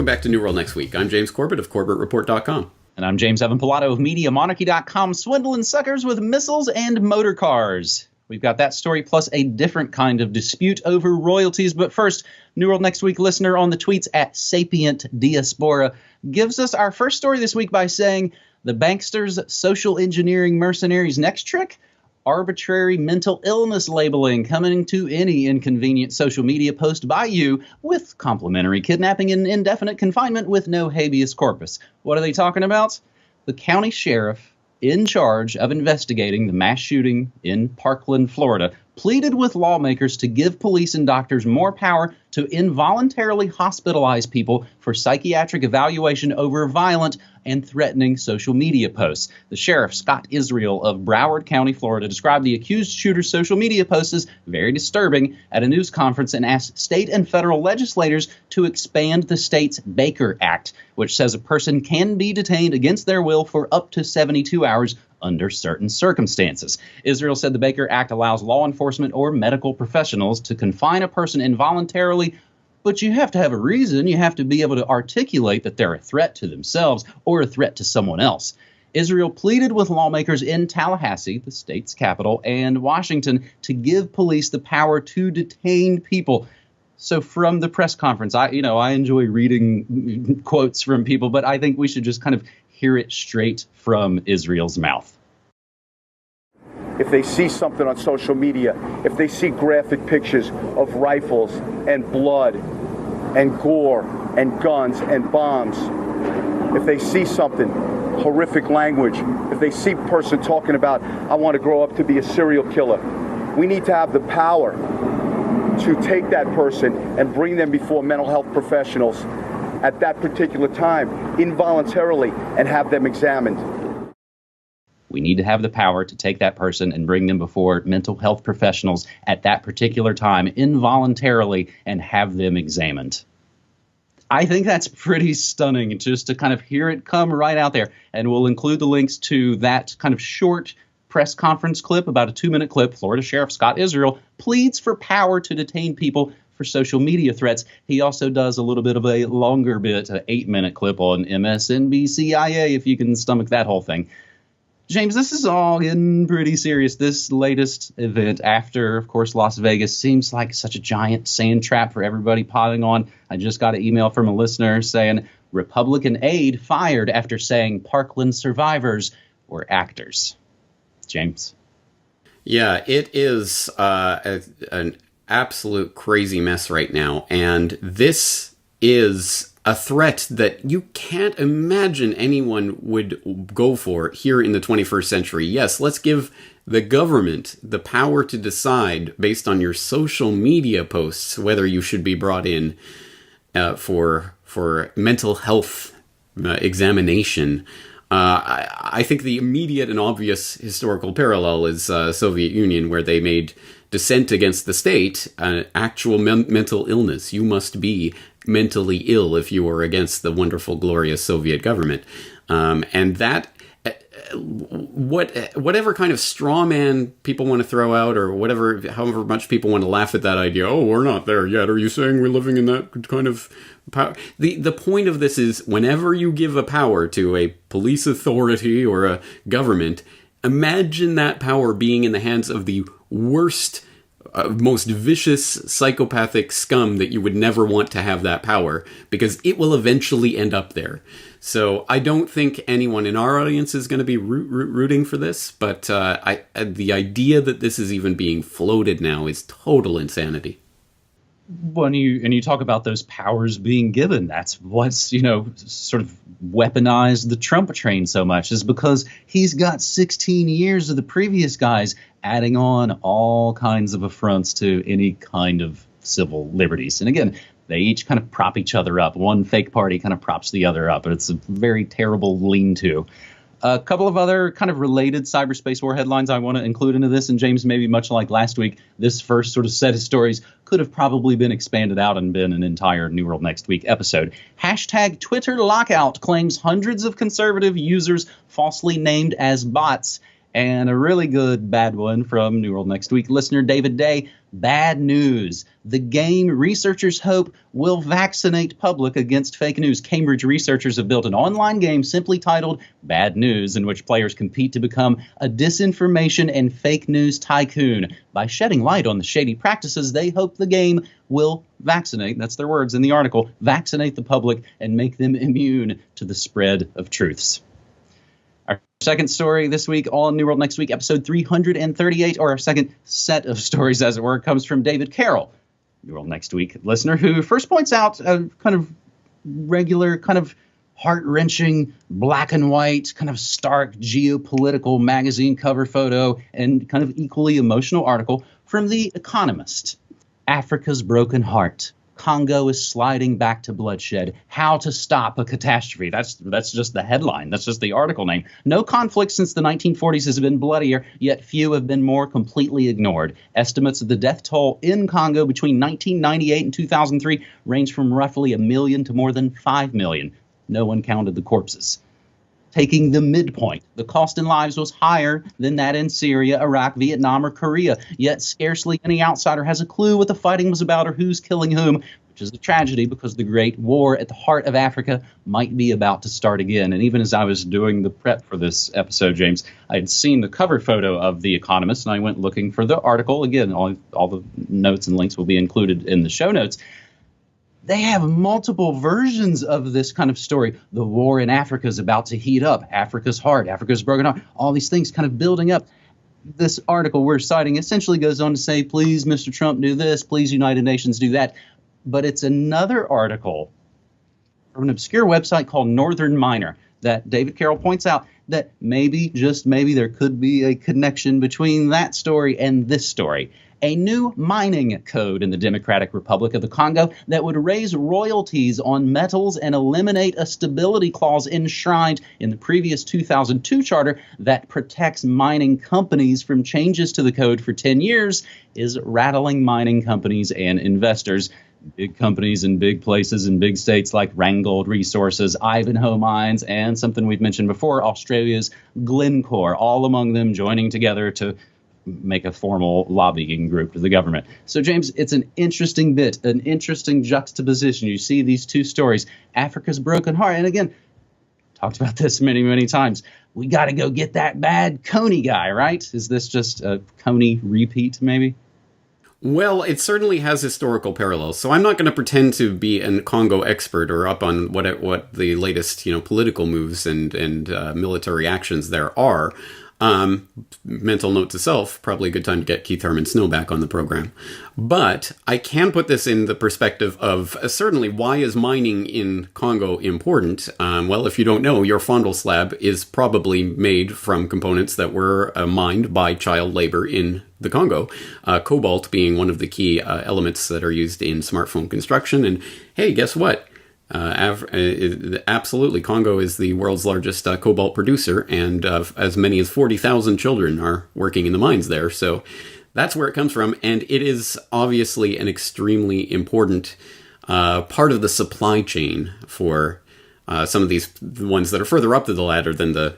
welcome back to New World Next Week. I'm James Corbett of CorbettReport.com. And I'm James Evan Pilato of MediaMonarchy.com, swindling suckers with missiles and motor cars. We've got that story plus a different kind of dispute over royalties. But first, New World Next Week listener on the tweets at Sapient Diaspora gives us our first story this week by saying, the banksters' social engineering mercenaries' next trick? Arbitrary mental illness labeling coming to any inconvenient social media post by you with complimentary kidnapping and indefinite confinement with no habeas corpus. What are they talking about? The county sheriff in charge of investigating the mass shooting in Parkland, Florida, pleaded with lawmakers to give police and doctors more power to involuntarily hospitalize people for psychiatric evaluation over violent and threatening social media posts. The sheriff, Scott Israel of Broward County, Florida, described the accused shooter's social media posts as very disturbing at a news conference and asked state and federal legislators to expand the state's Baker Act, which says a person can be detained against their will for up to 72 hours under certain circumstances. Israel said the Baker Act allows law enforcement or medical professionals to confine a person involuntarily, but you have to have a reason. You have to be able to articulate that they're a threat to themselves or a threat to someone else. Israel pleaded with lawmakers in Tallahassee, the state's capital, and Washington to give police the power to detain people. So from the press conference, I enjoy reading quotes from people, but I think we should just kind of hear it straight from Israel's mouth. If they see something on social media, if they see graphic pictures of rifles and blood and gore and guns and bombs, if they see something, horrific language, if they see a person talking about, I want to grow up to be a serial killer, we need to have the power to take that person and bring them before mental health professionals at that particular time, involuntarily, and have them examined. We need to have the power to take that person and bring them before mental health professionals at that particular time, involuntarily, and have them examined. I think that's pretty stunning just to kind of hear it come right out there. And we'll include the links to that kind of short press conference clip, about a 2-minute clip. Florida Sheriff Scott Israel pleads for power to detain people for social media threats. He also does a little bit of a longer bit, an 8-minute clip on MSNBC-IA, if you can stomach that whole thing. James, this is all getting pretty serious. This latest event after, of course, Las Vegas seems like such a giant sand trap for everybody piling on. I just got an email from a listener saying Republican aide fired after saying Parkland survivors were actors. James? Yeah, it is an absolute crazy mess right now. And this is a threat that you can't imagine anyone would go for here in the 21st century. Yes, let's give the government the power to decide based on your social media posts whether you should be brought in for mental health examination. I think the immediate and obvious historical parallel is Soviet Union, where they made dissent against the state an actual mental illness. You must be mentally ill if you were against the wonderful, glorious Soviet government. And that, whatever kind of straw man people want to throw out, or however much people want to laugh at that idea, oh, we're not there yet. Are you saying we're living in that kind of power? The point of this is, whenever you give a power to a police authority or a government, imagine that power being in the hands of the worst, most vicious psychopathic scum that you would never want to have that power, because it will eventually end up there. So I don't think anyone in our audience is going to be rooting for this, but the idea that this is even being floated now is total insanity. When you talk about those powers being given, that's what's, sort of weaponized the Trump train so much, is because he's got 16 years of the previous guys adding on all kinds of affronts to any kind of civil liberties. And again, they each kind of prop each other up. One fake party kind of props the other up. And it's a very terrible lean-to. A couple of other kind of related cyberspace war headlines I want to include into this. And James, maybe much like last week, this first sort of set of stories could have probably been expanded out and been an entire New World Next Week episode. Hashtag Twitter lockout claims hundreds of conservative users falsely named as bots. And a really good bad one from New World Next Week listener David Day. Bad news. The game, researchers hope, will vaccinate public against fake news. Cambridge researchers have built an online game simply titled Bad News, in which players compete to become a disinformation and fake news tycoon. By shedding light on the shady practices, they hope the game will vaccinate, that's their words in the article, vaccinate the public and make them immune to the spread of truths. Our second story this week on New World Next Week, episode 338, or our second set of stories, as it were, comes from David Carroll, New World Next Week listener, who first points out a kind of regular, kind of heart-wrenching, black and white, kind of stark geopolitical magazine cover photo and kind of equally emotional article from The Economist. Africa's broken heart. Congo is sliding back to bloodshed. How to stop a catastrophe. That's just the headline. That's just the article name. No conflict since the 1940s has been bloodier, yet few have been more completely ignored. Estimates of the death toll in Congo between 1998 and 2003 range from roughly 1 million to more than 5 million. No one counted the corpses. Taking the midpoint, the cost in lives was higher than that in Syria, Iraq, Vietnam, or Korea. Yet scarcely any outsider has a clue what the fighting was about or who's killing whom, which is a tragedy because the great war at the heart of Africa might be about to start again. And even as I was doing the prep for this episode, James, I had seen the cover photo of The Economist, and I went looking for the article. Again, all the notes and links will be included in the show notes. They have multiple versions of this kind of story. The war in Africa is about to heat up. Africa's heart, Africa's broken heart, all these things kind of building up. This article we're citing essentially goes on to say, please, Mr. Trump, do this. Please, United Nations, do that. But it's another article from an obscure website called Northern Miner that David Carroll points out that maybe, just maybe, there could be a connection between that story and this story. A new mining code in the Democratic Republic of the Congo that would raise royalties on metals and eliminate a stability clause enshrined in the previous 2002 charter that protects mining companies from changes to the code for 10 years is rattling mining companies and investors. Big companies in big places in big states like Ranggold Resources, Ivanhoe Mines, and something we've mentioned before, Australia's Glencore, all among them joining together to make a formal lobbying group to the government. So, James, it's an interesting bit, an interesting juxtaposition. You see these two stories, Africa's broken heart. And again, talked about this many, many times. We got to go get that bad Coney guy, right? Is this just a Coney repeat, maybe? Well, it certainly has historical parallels. So I'm not going to pretend to be a Congo expert or up on what the latest, political moves and military actions there are. Mental note to self, probably a good time to get Keith Herman Snow back on the program. But I can put this in the perspective of certainly why is mining in Congo important? Well, if you don't know, your fondle slab is probably made from components that were mined by child labor in the Congo, cobalt being one of the key elements that are used in smartphone construction. And hey, guess what? Absolutely, Congo is the world's largest cobalt producer, and as many as 40,000 children are working in the mines there. So that's where it comes from, and it is obviously an extremely important part of the supply chain for some of these ones that are further up the ladder than the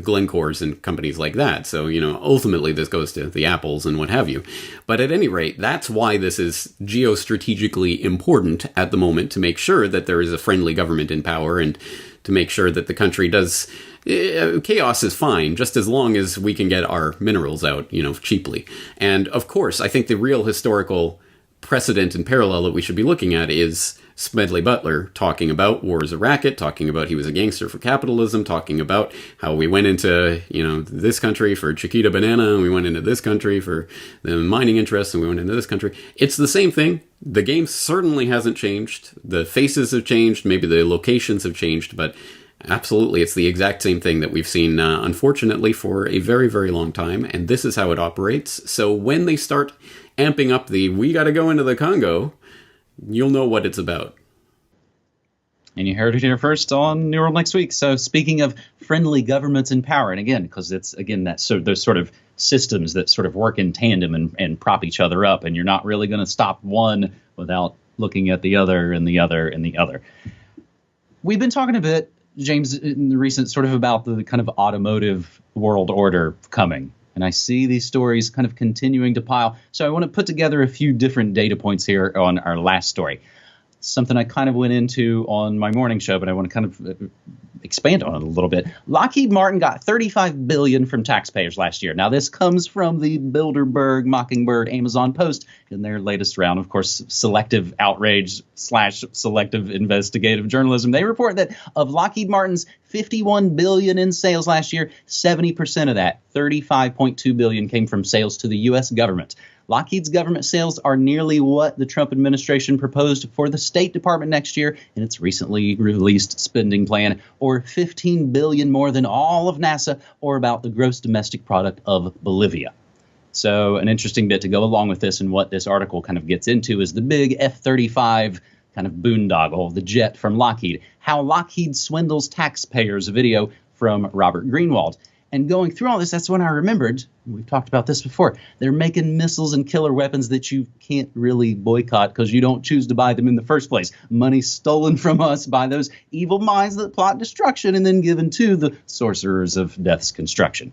Glencores and companies like that. So, ultimately this goes to the Apples and what have you. But at any rate, that's why this is geostrategically important at the moment, to make sure that there is a friendly government in power and to make sure that the country does. Chaos is fine, just as long as we can get our minerals out, cheaply. And of course, I think the real historical precedent and parallel that we should be looking at is Smedley Butler talking about war is a racket, talking about he was a gangster for capitalism, talking about how we went into, this country for Chiquita Banana, and we went into this country for the mining interests, and we went into this country. It's the same thing. The game certainly hasn't changed. The faces have changed. Maybe the locations have changed, but absolutely, it's the exact same thing that we've seen, unfortunately, for a very, very long time, and this is how it operates. So when they start amping up we got to go into the Congo, you'll know what it's about. And you heard it here first on New World Next Week. So speaking of friendly governments in power, and again, because it's, those sort of systems that sort of work in tandem and prop each other up, and you're not really going to stop one without looking at the other and the other and the other. We've been talking a bit, James, in the recent sort of about the kind of automotive world order coming. And I see these stories kind of continuing to pile. So I want to put together a few different data points here on our last story. Something I kind of went into on my morning show, but I want to kind of expand on it a little bit. Lockheed Martin got $35 billion from taxpayers last year. Now, this comes from the Bilderberg, Mockingbird, Amazon Post in their latest round, of course, selective outrage / selective investigative journalism. They report that of Lockheed Martin's $51 billion in sales last year, 70% of that, $35.2 billion, came from sales to the U.S. government. Lockheed's government sales are nearly what the Trump administration proposed for the State Department next year in its recently released spending plan, or $15 billion more than all of NASA, or about the gross domestic product of Bolivia. So an interesting bit to go along with this, and what this article kind of gets into, is the big F-35 kind of boondoggle, the jet from Lockheed, how Lockheed swindles taxpayers, a video from Robert Greenwald. And going through all this, that's when I remembered, we've talked about this before, they're making missiles and killer weapons that you can't really boycott because you don't choose to buy them in the first place. Money stolen from us by those evil minds that plot destruction and then given to the sorcerers of death's construction.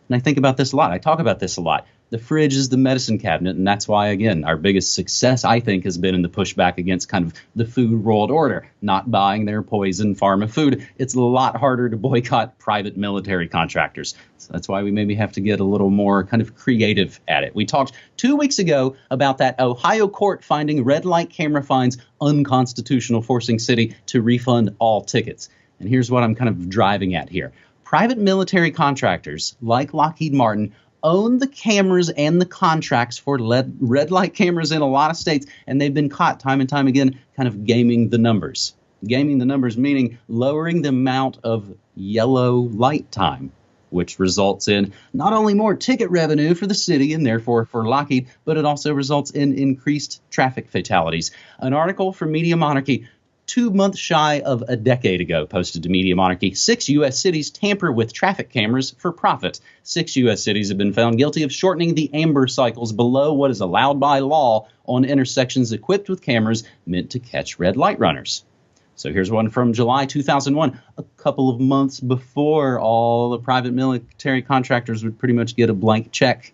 And I think about this a lot. I talk about this a lot. The fridge is the medicine cabinet, and that's why, again, our biggest success, I think, has been in the pushback against kind of the food world order, not buying their poison pharma food. It's a lot harder to boycott private military contractors. So that's why we maybe have to get a little more kind of creative at it. We talked 2 weeks ago about that Ohio court finding red light camera fines unconstitutional, forcing city to refund all tickets. And here's what I'm kind of driving at here. Private military contractors like Lockheed Martin own the cameras and the contracts for red light cameras in a lot of states, and they've been caught time and time again kind of gaming the numbers. Gaming the numbers meaning lowering the amount of yellow light time, which results in not only more ticket revenue for the city and therefore for Lockheed, but it also results in increased traffic fatalities. An article from Media Monarchy 2 months shy of a decade ago, posted to Media Monarchy. 6 U.S. cities tamper with traffic cameras for profit. 6 U.S. cities have been found guilty of shortening the amber cycles below what is allowed by law on intersections equipped with cameras meant to catch red light runners. So here's one from July 2001, a couple of months before all the private military contractors would pretty much get a blank check.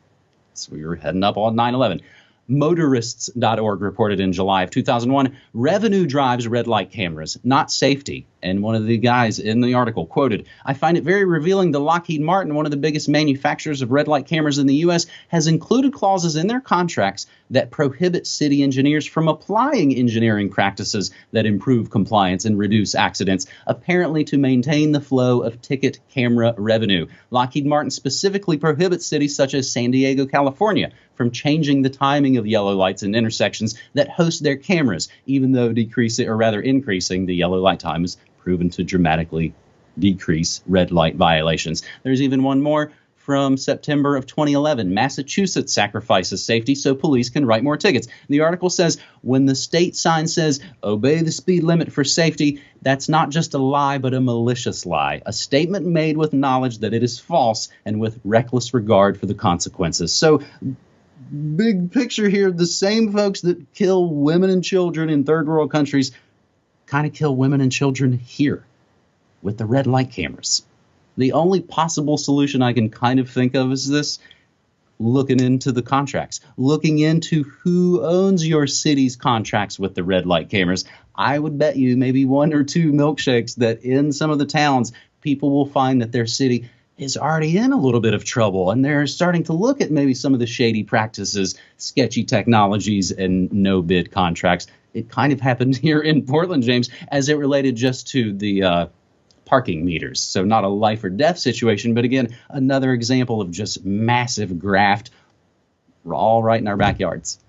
So we were heading up on 9/11. Motorists.org reported in July of 2001, revenue drives red light cameras, not safety. And one of the guys in the article quoted, I find it very revealing that Lockheed Martin, one of the biggest manufacturers of red light cameras in the U.S., has included clauses in their contracts that prohibit city engineers from applying engineering practices that improve compliance and reduce accidents, apparently to maintain the flow of ticket camera revenue. Lockheed Martin specifically prohibits cities such as San Diego, California, from changing the timing of yellow lights in intersections that host their cameras, even though increasing the yellow light time is proven to dramatically decrease red light violations. There's even one more from September of 2011. Massachusetts sacrifices safety so police can write more tickets. The article says, when the state sign says, obey the speed limit for safety, that's not just a lie, but a malicious lie. A statement made with knowledge that it is false and with reckless regard for the consequences. So, big picture here, the same folks that kill women and children in third world countries kind of kill women and children here with the red light cameras. The only possible solution I can kind of think of is this: looking into the contracts, looking into who owns your city's contracts with the red light cameras. I would bet you maybe 1 or 2 milkshakes that in some of the towns, people will find that their city is already in a little bit of trouble, and they're starting to look at maybe some of the shady practices, sketchy technologies, and no-bid contracts. It kind of happened here in Portland, James, as it related just to the parking meters. So not a life or death situation, but again, another example of just massive graft all right in our backyards.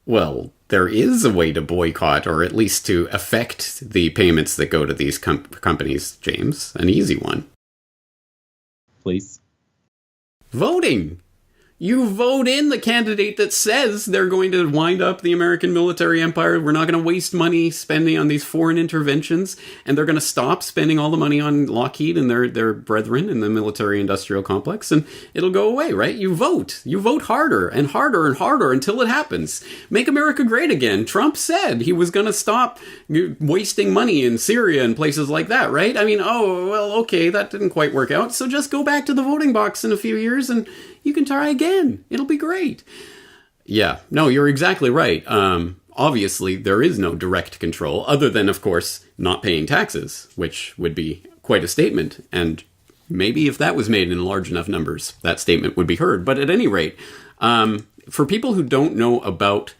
Well, there is a way to boycott, or at least to affect the payments that go to these companies, James. An easy one. Please. Voting. You vote in the candidate that says they're going to wind up the American military empire. We're not going to waste money spending on these foreign interventions, and they're going to stop spending all the money on Lockheed and their brethren in the military-industrial complex, and it'll go away, right? You vote. You vote harder and harder and harder until it happens. Make America great again. Trump said he was going to stop wasting money in Syria and places like that, right? I mean, oh, well, okay, that didn't quite work out, so just go back to the voting box in a few years and you can try again. It'll be great. Yeah, no, you're exactly right. Obviously, there is no direct control, other than, of course, not paying taxes, which would be quite a statement. And maybe if that was made in large enough numbers, that statement would be heard. But at any rate, for people who don't know about,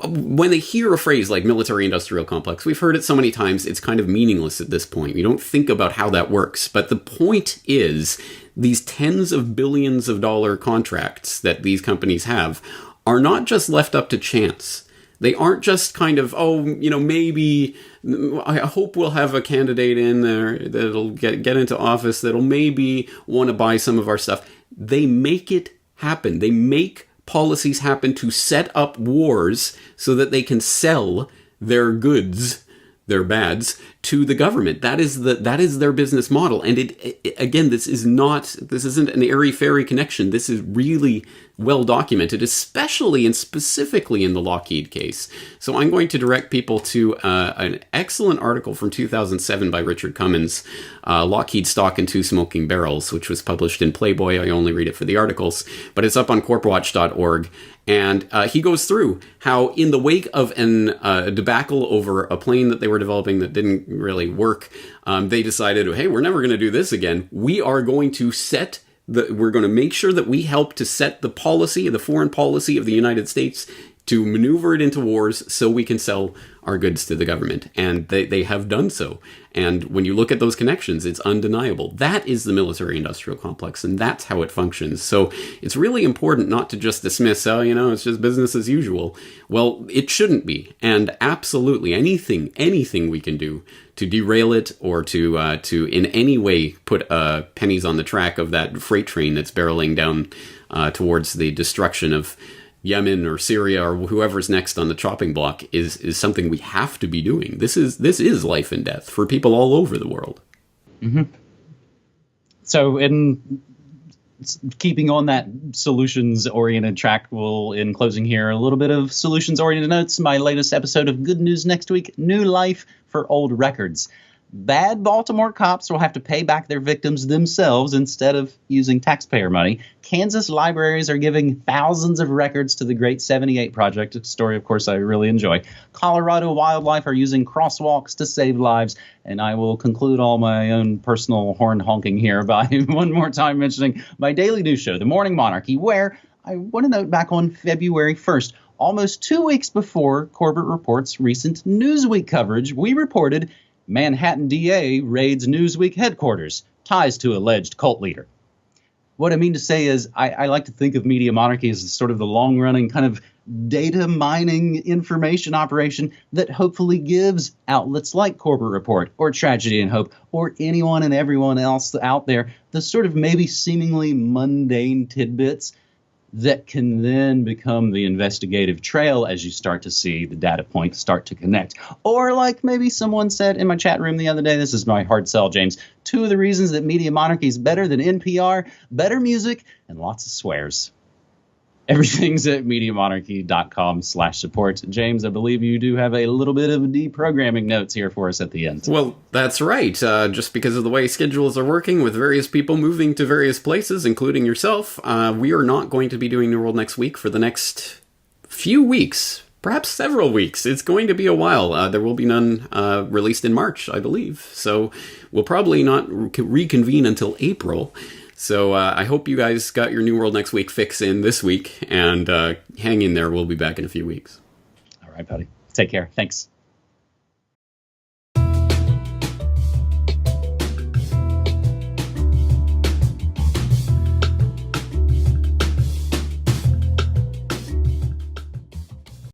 when they hear a phrase like military-industrial complex, we've heard it so many times, it's kind of meaningless at this point. You don't think about how that works. But the point is, these tens of billions of dollar contracts that these companies have are not just left up to chance. They aren't just kind of, maybe, I hope we'll have a candidate in there that'll get into office that'll maybe want to buy some of our stuff. They make it happen. They make policies happen to set up wars so that they can sell their goods, their bads, to the government. That is their business model. And it again, this isn't an airy-fairy connection. This is really well documented, especially and specifically in the Lockheed case. So I'm going to direct people to an excellent article from 2007 by Richard Cummins, Lockheed Stock and Two Smoking Barrels, which was published in Playboy. I only read it for the articles, but it's up on corpwatch.org. And he goes through how in the wake of a debacle over a plane that they were developing that didn't really work, they decided, hey, we're never going to do this again. We are going to we're going to make sure that we help to set the policy, the foreign policy of the United States, to maneuver it into wars so we can sell our goods to the government. And they have done so. And when you look at those connections, it's undeniable. That is the military-industrial complex, and that's how it functions. So it's really important not to just dismiss, it's just business as usual. Well, it shouldn't be. And absolutely anything we can do to derail it or to in any way put pennies on the track of that freight train that's barreling down towards the destruction of Yemen or Syria or whoever's next on the chopping block is something we have to be doing. This is life and death for people all over the world. Mm-hmm. So in keeping on that solutions-oriented track, we'll, in closing here, a little bit of solutions-oriented notes. My latest episode of Good News Next Week, New Life for Old Records. Bad Baltimore cops will have to pay back their victims themselves instead of using taxpayer money. Kansas libraries are giving thousands of records to the Great 78 Project, a story, of course, I really enjoy. Colorado wildlife are using crosswalks to save lives. And I will conclude all my own personal horn honking here by one more time mentioning my daily news show, The Morning Monarchy, where I want to note back on February 1st, almost 2 weeks before Corbett Report's recent Newsweek coverage, we reported Manhattan DA raids Newsweek headquarters, ties to alleged cult leader. What I mean to say is I like to think of Media Monarchy as sort of the long-running kind of data mining information operation that hopefully gives outlets like Corbett Report or Tragedy and Hope or anyone and everyone else out there the sort of maybe seemingly mundane tidbits that can then become the investigative trail as you start to see the data points start to connect. Or like maybe someone said in my chat room the other day, this is my hard sell, James, 2 of the reasons that Media Monarchy is better than NPR, better music, and lots of swears. Everything's at MediaMonarchy.com/support. James, I believe you do have a little bit of deprogramming notes here for us at the end. Well, that's right. Just because of the way schedules are working with various people moving to various places, including yourself, we are not going to be doing New World Next Week for the next few weeks, perhaps several weeks. It's going to be a while. There will be none released in March, I believe. So we'll probably not reconvene until April. So I hope you guys got your New World Next Week fix in this week, and hang in there. We'll be back in a few weeks. All right, buddy. Take care. Thanks.